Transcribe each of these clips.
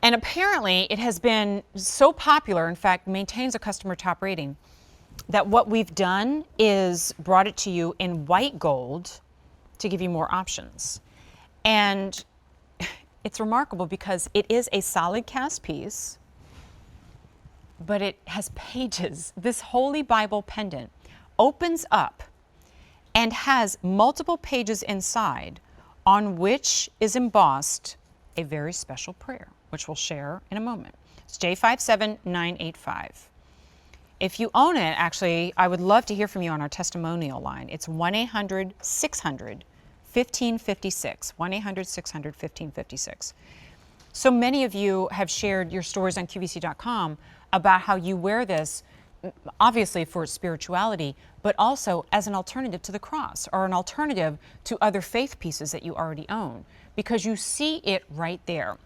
And apparently it has been so popular, in fact, maintains a customer top rating, that what we've done is brought it to you in white gold to give you more options. And it's remarkable because it is a solid cast piece, but it has pages. This Holy Bible pendant opens up and has multiple pages inside on which is embossed a very special prayer, which we'll share in a moment. It's J57985. If you own it, actually, I would love to hear from you on our testimonial line. It's 1-800-600-1556, 1-800-600-1556. So many of you have shared your stories on QVC.com about how you wear this, obviously for spirituality, but also as an alternative to the cross or an alternative to other faith pieces that you already own, because you see it right there.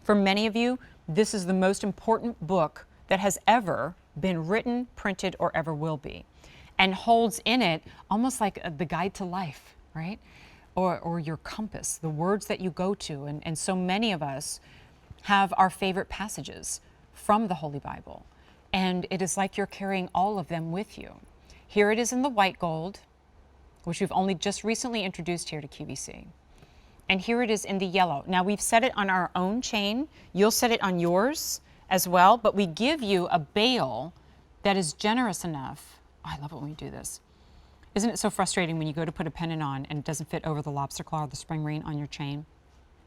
For many of you, this is the most important book that has ever been written, printed, or ever will be, and holds in it almost like the guide to life, right? Or your compass, the words that you go to. And so many of us have our favorite passages from the Holy Bible, and it is like you're carrying all of them with you. Here it is in the white gold, which we've only just recently introduced here to QVC. And here it is in the yellow. Now we've set it on our own chain. You'll set it on yours as well, but we give you a bail that is generous enough. Oh, I love it when we do this. Isn't it so frustrating when you go to put a pendant on and it doesn't fit over the lobster claw or the spring ring on your chain?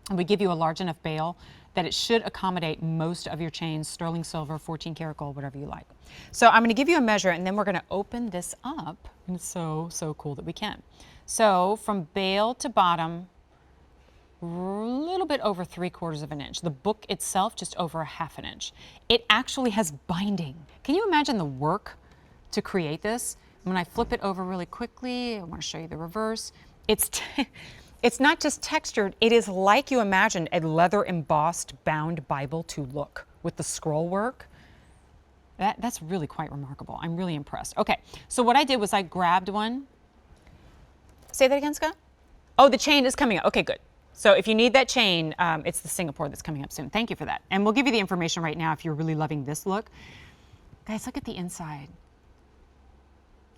And we give you a large enough bail that it should accommodate most of your chains, sterling silver, 14 karat gold, whatever you like. So I'm going to give you a measure, and then we're going to open this up. And it's so cool that we can. So from bail to bottom, a little bit over 3/4 of an inch. The book itself, just over 1/2 inch. It actually has binding. Can you imagine the work to create this? When I flip it over really quickly, I want to show you the reverse. It's not just textured, it is like you imagined a leather embossed bound Bible to look with the scroll work. That's really quite remarkable. I'm really impressed. Okay, so what I did was I grabbed one. Say that again, Scott? Oh, the chain is coming up. Okay, good. So if you need that chain, it's the Singapore that's coming up soon. Thank you for that. And we'll give you the information right now if you're really loving this look. Guys, look at the inside.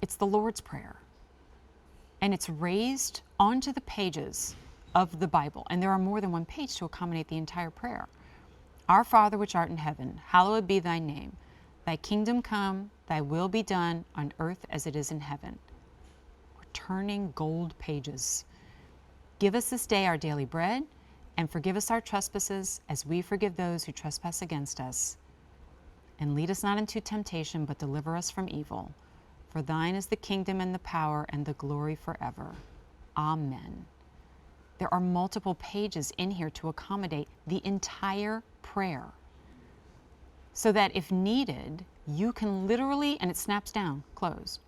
It's the Lord's Prayer. And it's raised onto the pages of the Bible. And there are more than one page to accommodate the entire prayer. Our Father which art in heaven, hallowed be thy name. Thy kingdom come, thy will be done on earth as it is in heaven. We're turning gold pages. Give us this day our daily bread, and forgive us our trespasses as we forgive those who trespass against us. And lead us not into temptation, but deliver us from evil. For thine is the kingdom and the power and the glory forever. Amen. There are multiple pages in here to accommodate the entire prayer, so that if needed, you can literally, and it snaps down, closed,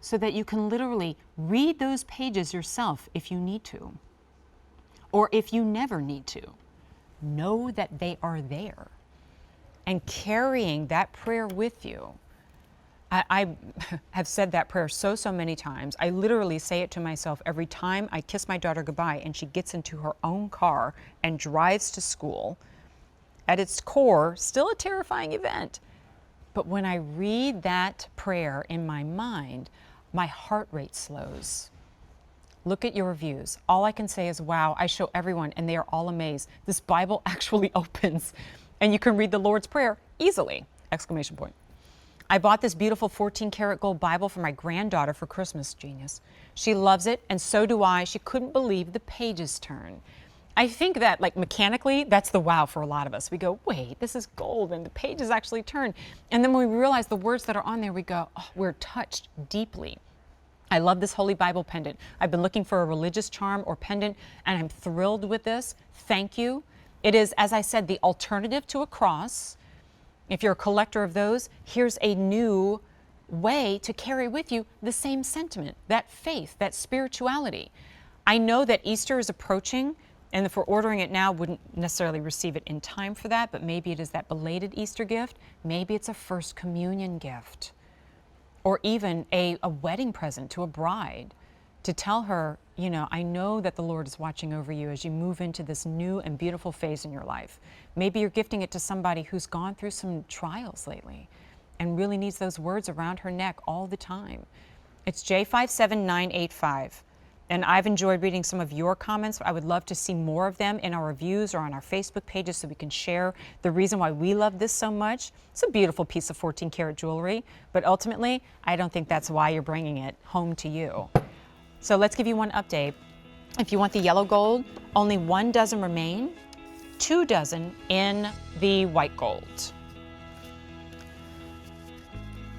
so that you can literally read those pages yourself if you need to, or if you never need to. Know that they are there, and carrying that prayer with you. I have said that prayer so many times. I literally say it to myself every time I kiss my daughter goodbye and she gets into her own car and drives to school. At its core, still a terrifying event. But when I read that prayer in my mind, my heart rate slows. Look at your reviews. All I can say is, wow, I show everyone and they are all amazed. This Bible actually opens and you can read the Lord's Prayer easily! Exclamation point. I bought this beautiful 14 karat gold Bible for my granddaughter for Christmas. Genius. She loves it, and so do I. She couldn't believe the pages turn. I think that, like, mechanically, that's the wow for a lot of us. We go, wait, this is gold, and the pages actually turn. And then when we realize the words that are on there, we go, oh, we're touched deeply. I love this Holy Bible pendant. I've been looking for a religious charm or pendant, and I'm thrilled with this. Thank you. It is, as I said, the alternative to a cross. If you're a collector of those, here's a new way to carry with you the same sentiment, that faith, that spirituality. I know that Easter is approaching, and if we're ordering it now, wouldn't necessarily receive it in time for that, but maybe it is that belated Easter gift. Maybe it's a first communion gift, or even a wedding present to a bride. to tell her, you know, I know that the Lord is watching over you as you move into this new and beautiful phase in your life. Maybe you're gifting it to somebody who's gone through some trials lately and really needs those words around her neck all the time. It's J57985. And I've enjoyed reading some of your comments. I would love to see more of them in our reviews or on our Facebook pages so we can share the reason why we love this so much. It's a beautiful piece of 14 karat jewelry, but ultimately, I don't think that's why you're bringing it home to you. So let's give you one update. If you want the yellow gold, only 1 dozen remain, 2 dozen in the white gold.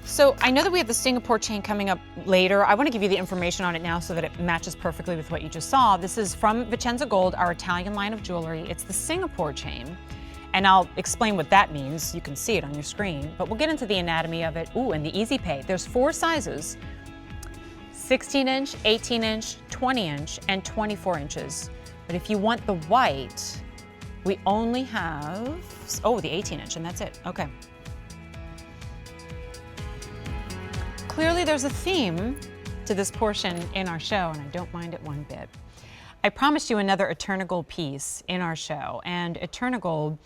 So I know that we have the Singapore chain coming up later. I want to give you the information on it now so that it matches perfectly with what you just saw. This is from Vicenza Gold, our Italian line of jewelry. It's the Singapore chain, and I'll explain what that means. You can see it on your screen, but we'll get into the anatomy of it. Ooh, and the easy pay. There's 4 sizes, 16 inch, 18 inch, 20 inch, and 24 inches. But if you want the white, we only have, oh, the 18 inch, and that's it. Okay. Clearly there's a theme to this portion in our show, and I don't mind it one bit. I promised you another Eterna Gold piece in our show, and Eterna Gold